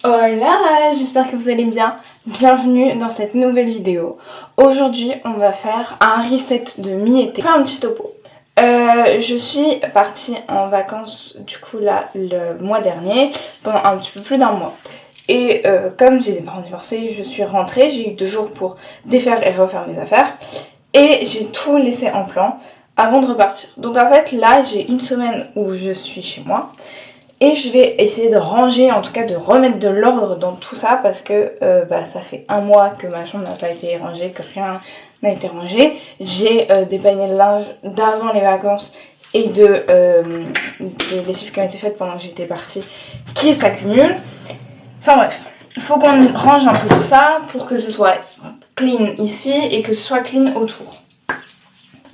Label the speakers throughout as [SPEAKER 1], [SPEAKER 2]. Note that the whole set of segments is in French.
[SPEAKER 1] Hola, j'espère que vous allez bien. Bienvenue dans cette nouvelle vidéo. Aujourd'hui, on va faire un reset de mi-été. Faire un petit topo. Je suis partie en vacances du coup là le mois dernier pendant un petit peu plus d'un mois. Et comme j'ai des parents divorcés, je suis rentrée. J'ai eu 2 jours pour défaire et refaire mes affaires. Et j'ai tout laissé en plan avant de repartir. Donc en fait là, j'ai une semaine où je suis chez moi. Et je vais essayer de ranger, en tout cas de remettre de l'ordre dans tout ça parce que ça fait un mois que ma chambre n'a pas été rangée, que rien n'a été rangé. J'ai des paniers de linge d'avant les vacances et des lessives qui ont été faites pendant que j'étais partie qui s'accumulent. Enfin bref, il faut qu'on range un peu tout ça pour que ce soit clean ici et que ce soit clean autour.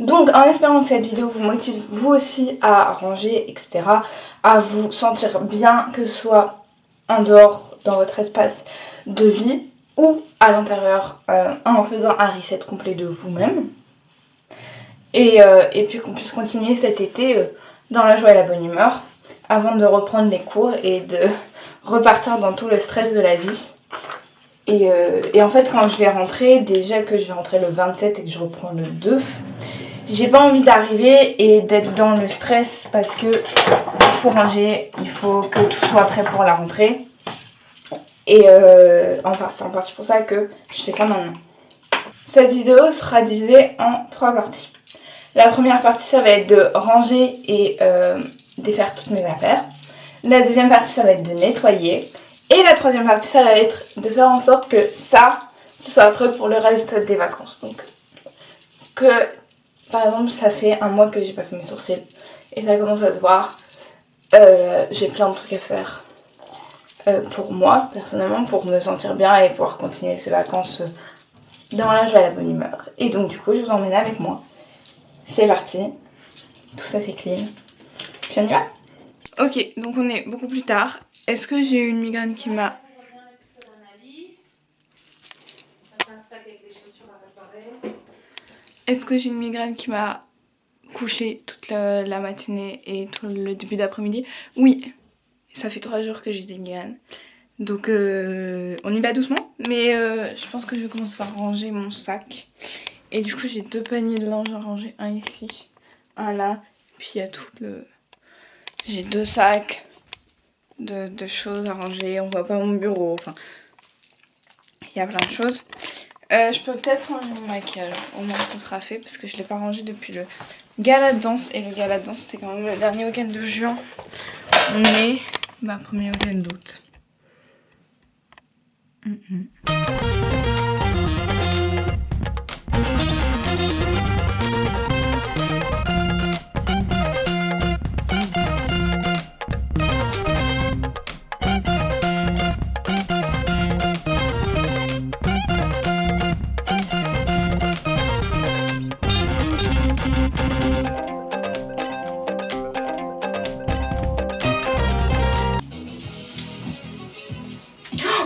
[SPEAKER 1] Donc en espérant que cette vidéo vous motive vous aussi à ranger, etc., à vous sentir bien, que ce soit en dehors dans votre espace de vie ou à l'intérieur en faisant un reset complet de vous-même. Et puis qu'on puisse continuer cet été dans la joie et la bonne humeur avant de reprendre les cours et de repartir dans tout le stress de la vie. Et en fait quand je vais rentrer, déjà que je vais rentrer le 27 et que je reprends le 2, j'ai pas envie d'arriver et d'être dans le stress parce que il faut ranger, il faut que tout soit prêt pour la rentrée. Et c'est en partie pour ça que je fais ça maintenant. Cette vidéo sera divisée en 3 parties. La première partie, ça va être de ranger et défaire toutes mes affaires. La deuxième partie, ça va être de nettoyer. Et la troisième partie, ça va être de faire en sorte que ce soit prêt pour le reste des vacances. Donc, par exemple, ça fait un mois que j'ai pas fait mes sourcils et ça commence à se voir. J'ai plein de trucs à faire pour moi, personnellement, pour me sentir bien et pouvoir continuer ces vacances dans la joie et la bonne humeur. Et donc, du coup, je vous emmène avec moi. C'est parti. Tout ça, c'est clean. Puis on y va. Ok, donc on est beaucoup plus tard. Est-ce que j'ai eu une migraine qui m'a... Est-ce que j'ai une migraine qui m'a couché toute la matinée et tout le début d'après-midi? Oui, ça fait 3 jours que j'ai des migraines. Donc on y va doucement. Mais je pense que je vais commencer par ranger mon sac. Et du coup j'ai 2 paniers de linge à ranger. Un ici, un là. Puis il y a tout le... J'ai 2 sacs de choses à ranger. On voit pas mon bureau. Enfin, il y a plein de choses. Je peux peut-être ranger mon maquillage, au moins ce sera fait parce que je l'ai pas rangé depuis le gala de danse. Et le gala de danse c'était quand même le dernier week-end de juin. On est premier week-end d'août.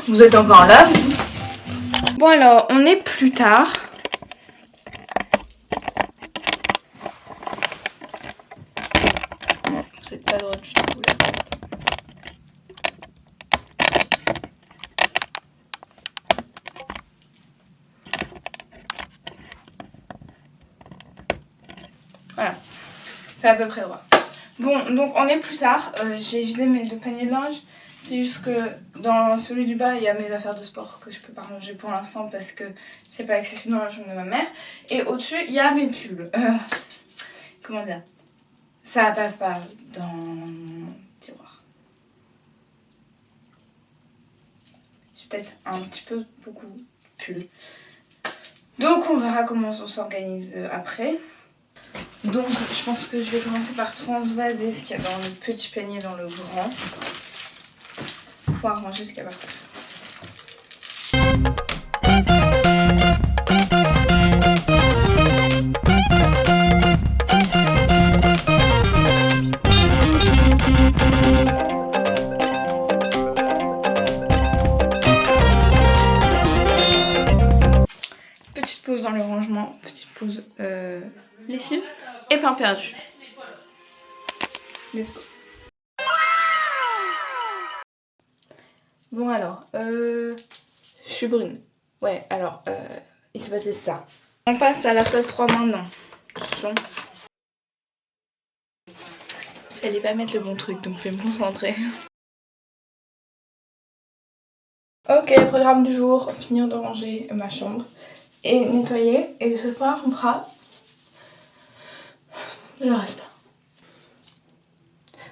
[SPEAKER 1] Vous êtes encore là? Bon alors, on est plus tard. Vous êtes pas droit du tout là. Voilà, c'est à peu près droit. Bon, donc on est plus tard. J'ai vidé mes 2 paniers de linge. C'est juste que dans celui du bas, il y a mes affaires de sport que je peux pas ranger pour l'instant parce que c'est pas accessible dans la chambre de ma mère. Et au-dessus, il y a mes pulls. Comment dire? Ça passe pas dans mon tiroir. J'ai peut-être un petit peu beaucoup de pulls. Donc on verra comment on s'organise après. Donc je pense que je vais commencer par transvaser ce qu'il y a dans le petit panier dans le grand. Pour pouvoir ranger ce qu'il y a par terre. Petite pause dans le rangement, petite pause lessive et pain perdu. Let's go. Bon alors, je suis brune. Ouais, alors, il s'est passé ça. On passe à la phase 3 maintenant. Attention. J'allais pas mettre le bon truc, donc je vais me concentrer. Ok, programme du jour, finir de ranger ma chambre et nettoyer. Et ce soir, on fera le reste.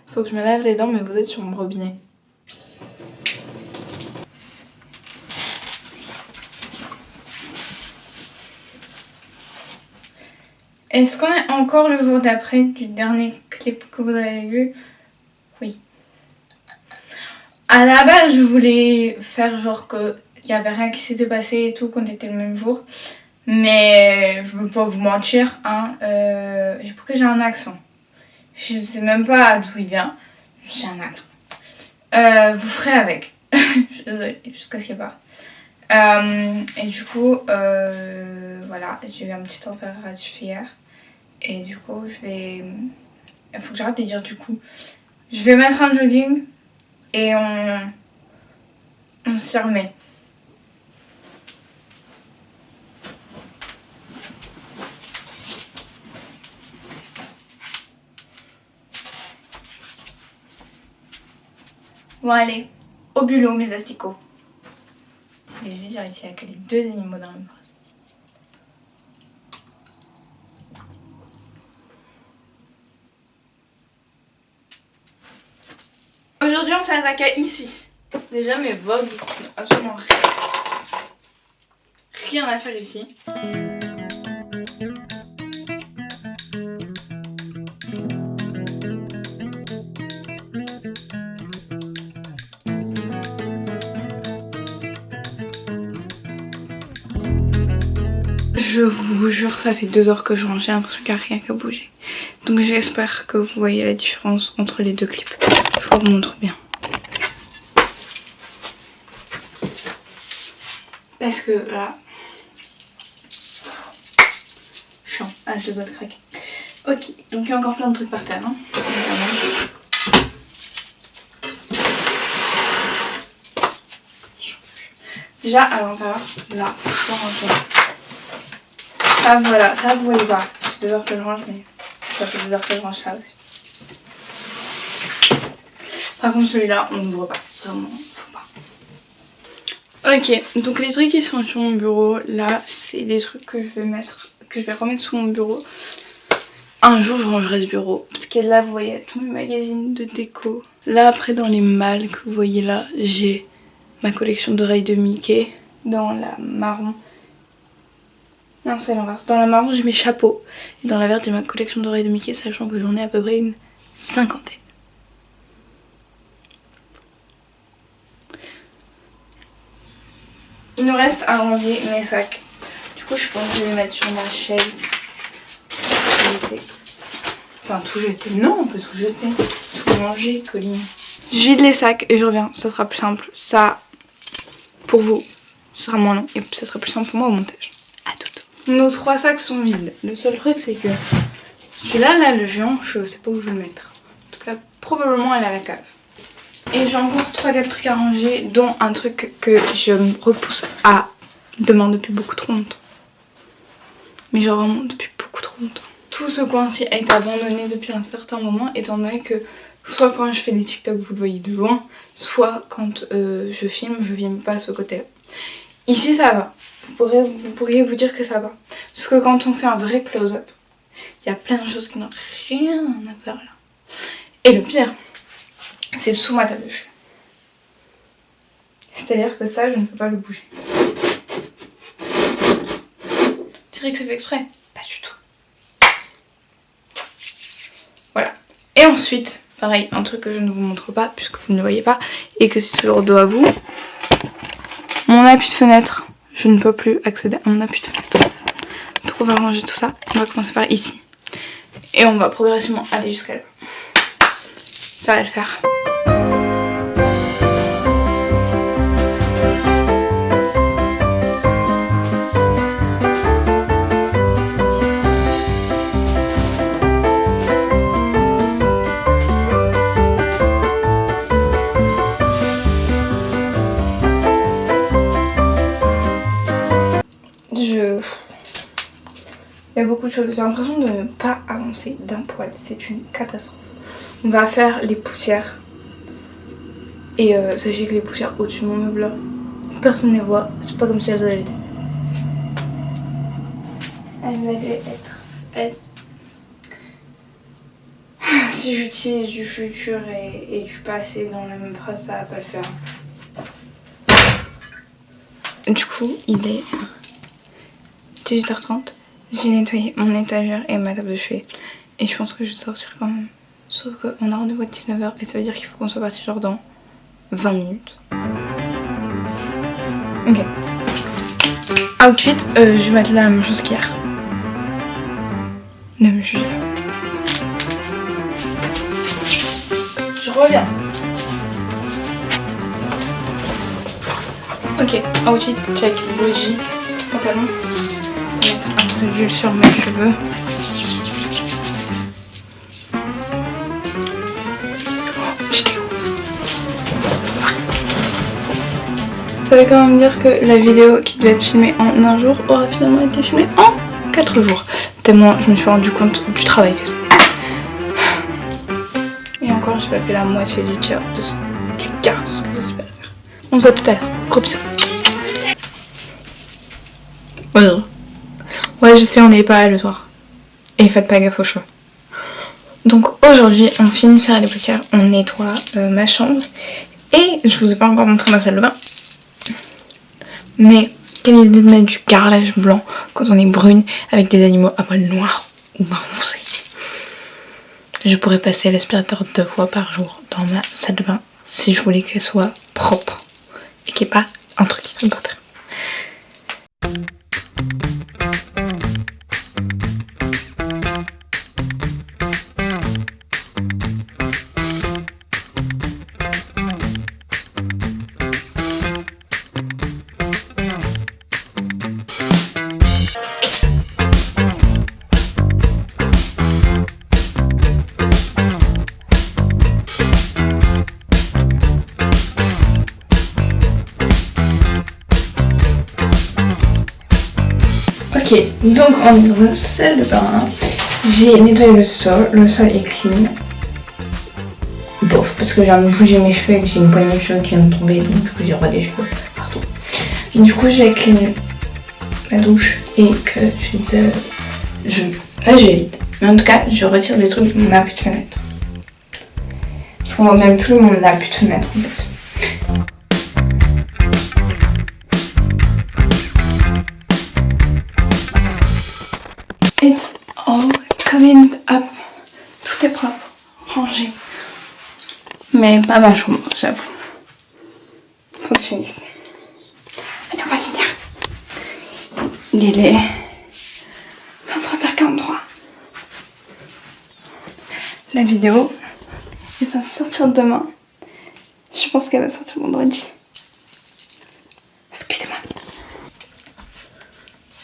[SPEAKER 1] Faut que je me lave les dents, mais vous êtes sur mon robinet. Est-ce qu'on est encore le jour d'après du dernier clip que vous avez vu? Oui. À la base, je voulais faire genre que il y avait rien qui s'était passé et tout, qu'on était le même jour. Mais je veux pas vous mentir, hein. Pourquoi j'ai un accent? Je sais même pas d'où il vient. J'ai un accent. Vous ferez avec. Je suis désolée, jusqu'à ce qu'il n'y ait pas. Et du coup, voilà, j'ai eu un petit température hier. Et du coup, il faut que j'arrête de dire du coup. Je vais mettre un jogging et on s'y remet. Bon allez, au bulot mes asticots. Et je vais dire ici qu'il y a les deux animaux dans le bras. Aujourd'hui on s'attaque à ici. Déjà mes vogues, absolument rien à faire ici. Je vous jure, ça fait 2 heures que je range, j'ai l'impression qu'il n'y a rien qu'à bouger. Donc j'espère que vous voyez la différence entre les deux clips. Je vous montre bien. Parce que là... chiant, ah je dois te craquer. Ok, donc il y a encore plein de trucs par terre, hein. Déjà à l'intérieur, là, sans ranger. Ah voilà, ça vous voyez pas. Ça fait 2 heures que je range, mais ça fait 2 heures que je range ça aussi. Par contre celui-là, on ne voit pas. Vraiment, faut pas. Ok, donc les trucs qui sont sur mon bureau, là, c'est des trucs que je vais remettre sous mon bureau. Un jour je rangerai ce bureau. Parce que là, vous voyez tous mes magazines de déco. Là, après, dans les malles que vous voyez là, j'ai ma collection d'oreilles de Mickey. Dans la marron. Non, c'est l'inverse. Dans la marron, j'ai mes chapeaux. Et dans la verte, j'ai ma collection d'oreilles de Mickey, sachant que j'en ai à peu près une cinquantaine. Il nous reste à ranger mes sacs. Du coup, je pense que je vais les mettre sur ma chaise. Enfin, tout jeter. Non, on peut tout jeter. Tout manger, Colline. Je vide les sacs et je reviens. Ça sera plus simple. Ça, pour vous, ce sera moins long. Et ça sera plus simple pour moi au montage. À toutes. Nos 3 sacs sont vides. Le seul truc, c'est que celui-là, là, le géant, je sais pas où je vais le mettre. En tout cas, probablement elle est à la cave. Et j'ai encore 3-4 trucs à ranger, dont un truc que je me repousse à demain depuis beaucoup trop longtemps. Mais genre vraiment depuis beaucoup trop longtemps. Tout ce coin-ci a été abandonné depuis un certain moment, étant donné que soit quand je fais des TikTok vous le voyez de loin, soit quand je filme, je filme pas ce côté-là. Ici ça va, vous pourriez vous dire que ça va. Parce que quand on fait un vrai close-up, il y a plein de choses qui n'ont rien à faire là. Et le pire, c'est sous ma table de chevet. C'est-à-dire que ça, je ne peux pas le bouger. Tu dirais que c'est fait exprès? Pas du tout. Voilà. Et ensuite, pareil, un truc que je ne vous montre pas, puisque vous ne le voyez pas, et que c'est toujours dos à vous. Mon appui de fenêtre. Je ne peux plus accéder à mon appui de fenêtre. Donc on va ranger tout ça. On va commencer par ici. Et on va progressivement aller jusqu'à là. Ça va le faire. y a beaucoup de choses. J'ai l'impression de ne pas avancer d'un poil. C'est une catastrophe. On va faire les poussières. Et sachez que les poussières au-dessus de mon meuble là, personne ne les voit. C'est pas comme si elles allaient être. Elles allaient être. Si j'utilise du futur et du passé dans la même phrase, ça va pas le faire. Du coup, il est 18h30. J'ai nettoyé mon étagère et ma table de chevet. Et je pense que je vais sortir quand même. Sauf qu'on a rendez-vous à 19h et ça veut dire qu'il faut qu'on soit parti genre dans 20 minutes. Ok. Outfit, je vais mettre la même chose qu'hier. Ne me jugez pas. Je reviens. Ok, outfit check, bougie, pantalon. Je vais mettre un peu d'huile sur mes cheveux. Ça veut quand même dire que la vidéo qui devait être filmée en un jour aura finalement été filmée en 4 jours. Tellement je me suis rendu compte du travail que c'est. Et encore, j'ai pas fait la moitié du quart de ce que j'espère faire. On se voit tout à l'heure. Gros bisous. Ouais, je sais, on n'est pas là le soir. Et faites pas gaffe aux cheveux. Donc aujourd'hui, on finit de faire les poussières, on nettoie ma chambre. Et je vous ai pas encore montré ma salle de bain. Mais quelle idée de mettre du carrelage blanc quand on est brune avec des animaux à poil noir ou marron foncé. Je pourrais passer l'aspirateur 2 fois par jour dans ma salle de bain si je voulais qu'elle soit propre et qu'il n'y ait pas un truc qui tombe par terre. Ok, donc on est dans la salle de bain. J'ai nettoyé le sol est clean. Bof, parce que j'ai envie de bouger mes cheveux et que j'ai une poignée de cheveux qui vient de tomber, donc du coup j'ai des cheveux partout. Du coup je vais clean la douche et que je vide. Mais en tout cas, je retire des trucs de mon appui de fenêtre. Parce qu'on voit même plus mon appui de fenêtre en fait. It's all cleaned up. Tout est propre, rangé. Mais pas ma chambre, j'avoue. Faut que je finisse. Allez, on va finir. Il est 23h43. La vidéo est censée sortir demain. Je pense qu'elle va sortir vendredi. Excusez-moi.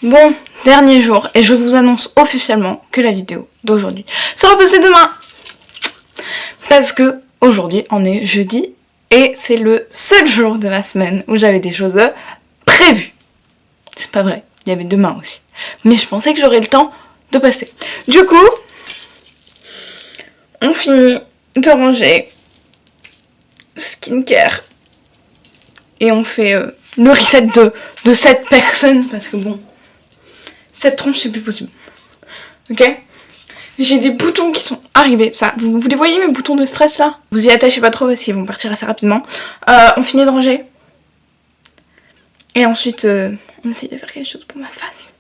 [SPEAKER 1] Bon, dernier jour, et je vous annonce officiellement que la vidéo d'aujourd'hui sera postée demain. Parce que aujourd'hui, on est jeudi, et c'est le seul jour de ma semaine où j'avais des choses prévues. C'est pas vrai, il y avait demain aussi. Mais je pensais que j'aurais le temps de passer. Du coup, on finit de ranger skincare. Et on fait le reset de cette personne, parce que bon... Cette tronche, c'est plus possible. Ok? J'ai des boutons qui sont arrivés. Ça, vous les voyez, mes boutons de stress là? Vous y attachez pas trop parce qu'ils vont partir assez rapidement. On finit de ranger. Et ensuite, on essaye de faire quelque chose pour ma face.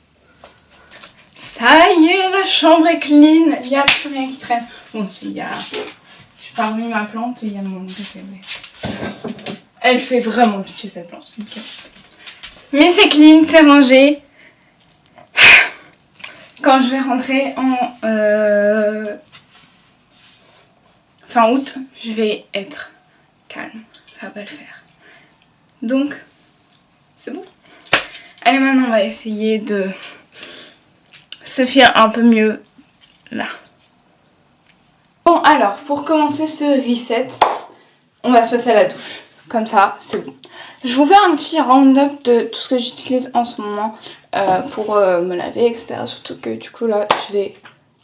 [SPEAKER 1] Ça y est, la chambre est clean. Il n'y a plus rien qui traîne. Bon, il y a... J'ai pas remis ma plante, il y a mon bébé. Elle fait vraiment pitié cette plante. Mais c'est clean, c'est rangé. Quand je vais rentrer en fin août, je vais être calme. Ça va pas le faire. Donc, c'est bon. Allez, maintenant, on va essayer de se faire un peu mieux là. Bon, alors, pour commencer ce reset, on va se passer à la douche. Comme ça, c'est bon. Je vous fais un petit round-up de tout ce que j'utilise en ce moment. pour me laver, etc. Surtout que du coup là je vais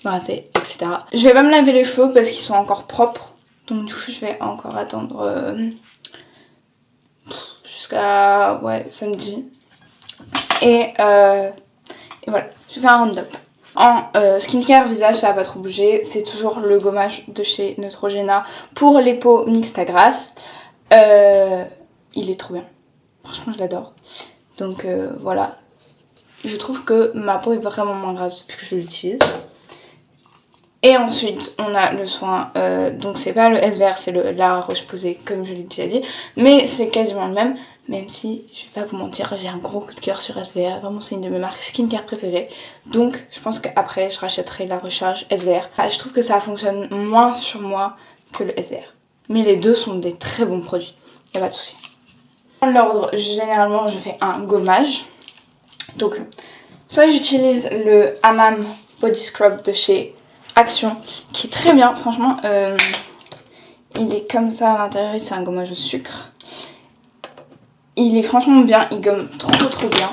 [SPEAKER 1] me raser, etc. Je vais pas me laver les cheveux parce qu'ils sont encore propres. Donc du coup je vais encore attendre jusqu'à samedi. Et voilà, je fais un round-up. En skincare visage, ça va pas trop bouger. C'est toujours le gommage de chez Neutrogena pour les peaux mixtes à grasse. Il est trop bien. Franchement, je l'adore. Donc voilà. Je trouve que ma peau est vraiment moins grasse depuis que je l'utilise. Et ensuite, on a le soin, donc c'est pas le SVR, c'est la Roche-Posay, comme je l'ai déjà dit, mais c'est quasiment le même si, je vais pas vous mentir, j'ai un gros coup de cœur sur SVR, vraiment c'est une de mes marques skincare préférées, donc je pense qu'après je rachèterai la recharge SVR. Je trouve que ça fonctionne moins sur moi que le SVR, mais les deux sont des très bons produits, y a pas de souci. Dans l'ordre, généralement je fais un gommage, donc soit j'utilise le Hammam Body Scrub de chez Action, qui est très bien, franchement, il est comme ça à l'intérieur, c'est un gommage au sucre. Il est franchement bien, il gomme trop bien.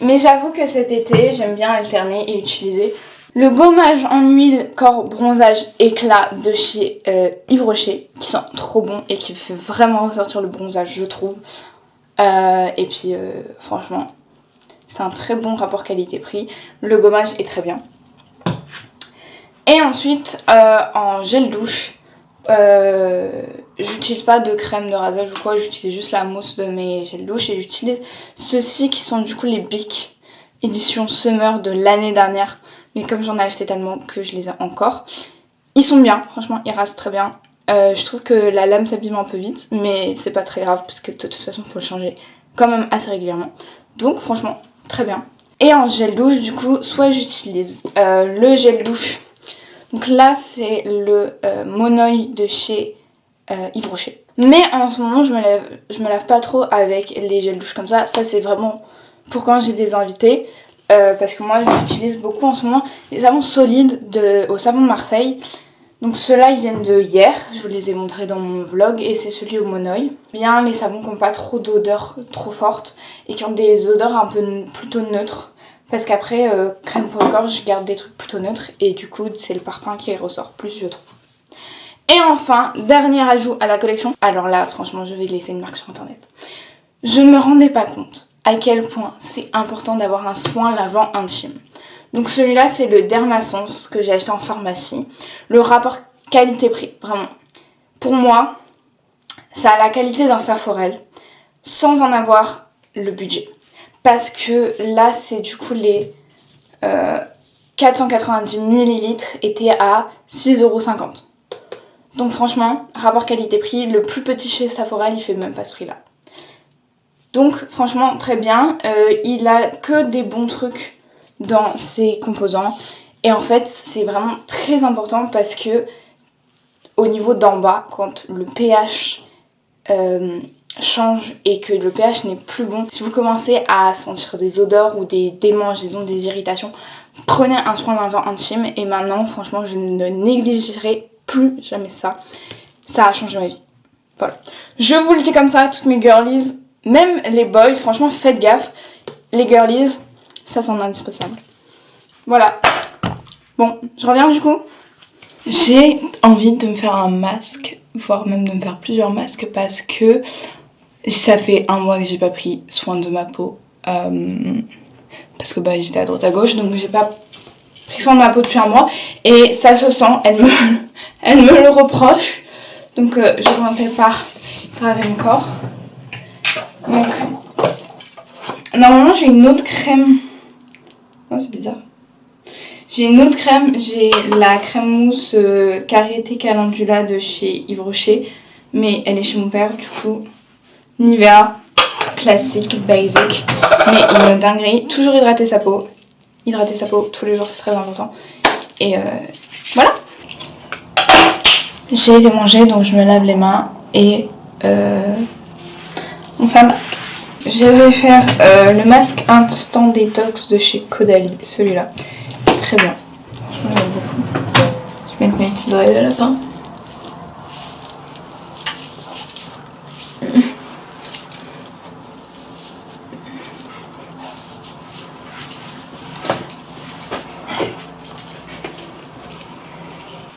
[SPEAKER 1] Mais j'avoue que cet été, j'aime bien alterner et utiliser le gommage en huile corps bronzage éclat de chez Yves Rocher, qui sent trop bon et qui fait vraiment ressortir le bronzage, je trouve. Et puis, franchement, c'est un très bon rapport qualité-prix. Le gommage est très bien. Et ensuite, en gel douche, j'utilise pas de crème de rasage ou quoi, j'utilise juste la mousse de mes gels douche et j'utilise ceux-ci qui sont du coup les Bic édition Summer de l'année dernière. Mais comme j'en ai acheté tellement que je les ai encore, ils sont bien, franchement ils rasent très bien. Je trouve que la lame s'abîme un peu vite, mais c'est pas très grave parce que de toute façon il faut le changer quand même assez régulièrement. Donc franchement très bien. Et en gel douche du coup, soit j'utilise le gel douche. Donc là, c'est le Monoï de chez Yves Rocher. Mais en ce moment, je me lave pas trop avec les gels douche comme ça. Ça, c'est vraiment pour quand j'ai des invités. Parce que moi, j'utilise beaucoup en ce moment les savons solides au savon de Marseille. Donc ceux-là, ils viennent de hier. Je vous les ai montrés dans mon vlog. Et c'est celui au Monoï. Bien les savons qui n'ont pas trop d'odeur trop forte. Et qui ont des odeurs un peu plutôt neutres. Parce qu'après, crème pour le corps, je garde des trucs plutôt neutres. Et du coup, c'est le parfum qui ressort plus, je trouve. Et enfin, dernier ajout à la collection. Alors là, franchement, je vais laisser une marque sur internet. Je ne me rendais pas compte à quel point c'est important d'avoir un soin lavant intime. Donc celui-là, c'est le Dermasense que j'ai acheté en pharmacie. Le rapport qualité-prix, vraiment. Pour moi, ça a la qualité d'un Saforel sans en avoir le budget. Parce que là, c'est du coup les 490 ml étaient à 6,50 €. Donc franchement, rapport qualité-prix, le plus petit chez Saforel, il fait même pas ce prix-là. Donc franchement, très bien. Il a que des bons trucs dans ses composants. Et en fait, c'est vraiment très important parce que au niveau d'en bas, quand le pH change et que le pH n'est plus bon, si vous commencez à sentir des odeurs ou des démangeaisons, des irritations, prenez un soin lavant intime. Et maintenant, franchement, je ne négligerai plus jamais ça. Ça a changé ma vie. Voilà. Je vous le dis comme ça, toutes mes girlies, même les boys, franchement, faites gaffe. Les girlies, ça c'est indispensable. Voilà. Bon, je reviens du coup. J'ai envie de me faire un masque, voire même de me faire plusieurs masques parce que ça fait un mois que j'ai pas pris soin de ma peau. Parce que j'étais à droite à gauche, donc j'ai pas pris soin de ma peau depuis un mois. Et ça se sent, elle me le reproche. Donc je vais commencer par raser mon corps. Donc, normalement j'ai une autre crème. Oh, c'est bizarre. J'ai une autre crème, j'ai la crème mousse Karité Calendula de chez Yves Rocher, mais elle est chez mon père, du coup, Nivea, classique, basic, mais une dinguerie. Toujours hydrater sa peau tous les jours, c'est très important. Et voilà. J'ai été manger, donc je me lave les mains et on fait un masque. Je vais faire le masque Instant Détox de chez Caudalie, celui-là. Très bien. Franchement, j'aime beaucoup. Je vais mettre mes petites oreilles de lapin.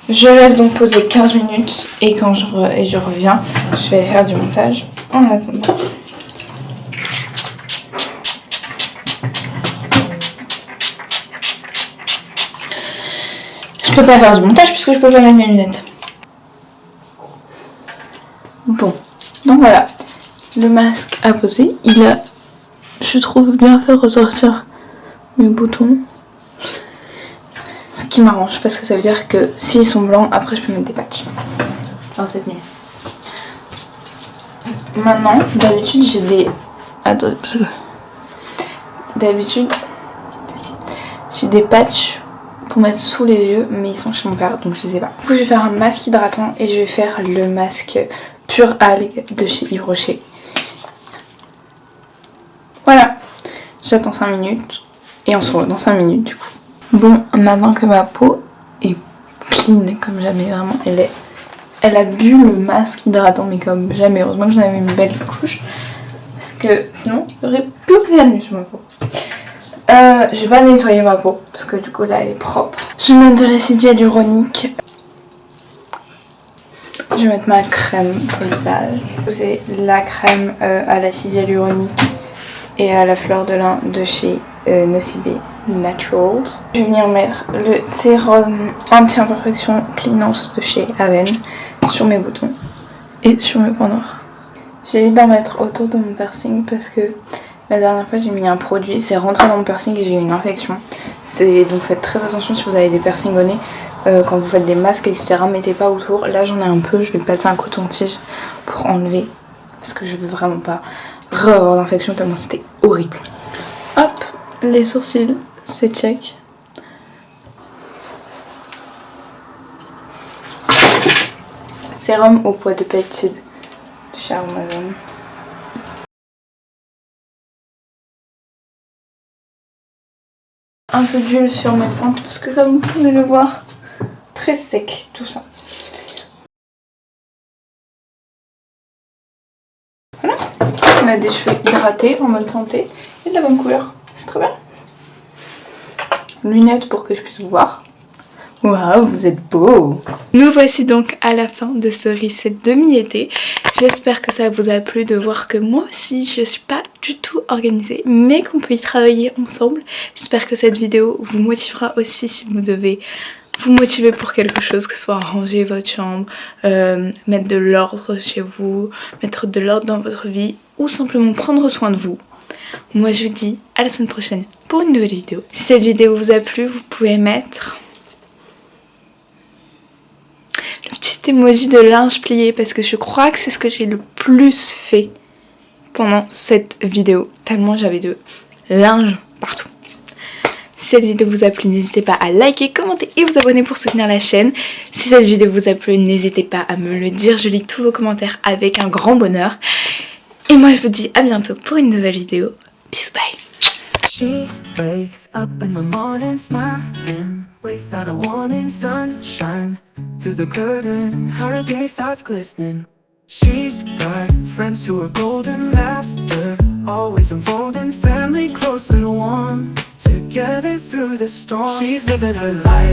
[SPEAKER 1] Je laisse donc poser 15 minutes et quand je reviens, je vais aller faire du montage en attendant. Je peux pas faire du montage puisque je peux pas mettre mes lunettes. Bon, donc voilà, le masque à poser, il a, je trouve, bien fait ressortir mes boutons. Ce qui m'arrange parce que ça veut dire que s'ils sont blancs, après je peux mettre des patchs dans cette nuit. Maintenant, d'habitude j'ai des... Attends, parce que... D'habitude, j'ai des patchs pour mettre sous les yeux, mais ils sont chez mon père, donc je sais pas. Du coup, je vais faire un masque hydratant et je vais faire le masque Pure Algue de chez Yves Rocher. Voilà, j'attends 5 minutes et on se voit dans 5 minutes du coup. Bon, maintenant que ma peau est clean comme jamais, vraiment, elle a bu le masque hydratant, mais comme jamais. Heureusement que j'en avais une belle couche, parce que sinon, il n'y aurait plus rien eu sur ma peau. Je vais pas nettoyer ma peau, parce que du coup là, elle est propre. Je vais mettre de l'acide hyaluronique. Je vais mettre ma crème pour le visage. C'est la crème à l'acide hyaluronique et à la fleur de lin de chez Nocibé Naturals. Je vais venir mettre le sérum anti-imperfection Cleanance de chez Aven sur mes boutons et sur mes points noirs. J'ai envie d'en mettre autour de mon piercing parce que la dernière fois j'ai mis un produit, c'est rentré dans mon piercing et j'ai eu une infection. Donc faites très attention si vous avez des piercings au nez. Quand vous faites des masques etc, mettez pas autour. Là j'en ai un peu, je vais passer un coton-tige pour enlever parce que je veux vraiment pas re-avoir d'infection tellement c'était horrible. Hop, les sourcils, c'est check. Sérum au poids de peptide de chez Amazon. Un peu d'huile sur mes pointes parce que comme vous pouvez le voir, très sec tout ça. Voilà, on a des cheveux hydratés en bonne santé et de la bonne couleur, c'est très bien. Lunettes pour que je puisse vous voir. Waouh, vous êtes beau! Nous voici donc à la fin de ce reset demi-été. J'espère que ça vous a plu de voir que moi aussi je suis pas du tout organisée, mais qu'on peut y travailler ensemble. J'espère que cette vidéo vous motivera aussi si vous devez vous motiver pour quelque chose, que ce soit ranger votre chambre, mettre de l'ordre chez vous, mettre de l'ordre dans votre vie ou simplement prendre soin de vous. Moi je vous dis à la semaine prochaine pour une nouvelle vidéo. Si cette vidéo vous a plu, vous pouvez mettre le petit emoji de linge plié parce que je crois que c'est ce que j'ai le plus fait pendant cette vidéo, tellement j'avais de linge partout. Si cette vidéo vous a plu, n'hésitez pas à liker, commenter et vous abonner pour soutenir la chaîne. Si cette vidéo vous a plu, n'hésitez pas à me le dire, je lis tous vos commentaires avec un grand bonheur. Et moi je vous dis à bientôt pour une nouvelle vidéo. Bisous, bye.
[SPEAKER 2] She wakes up in the morning smiling, without a warning, sunshine through the curtain, her day starts glistening. She's got friends who are golden, laughter always unfolding, family close and warm, together through the storm. She's living her life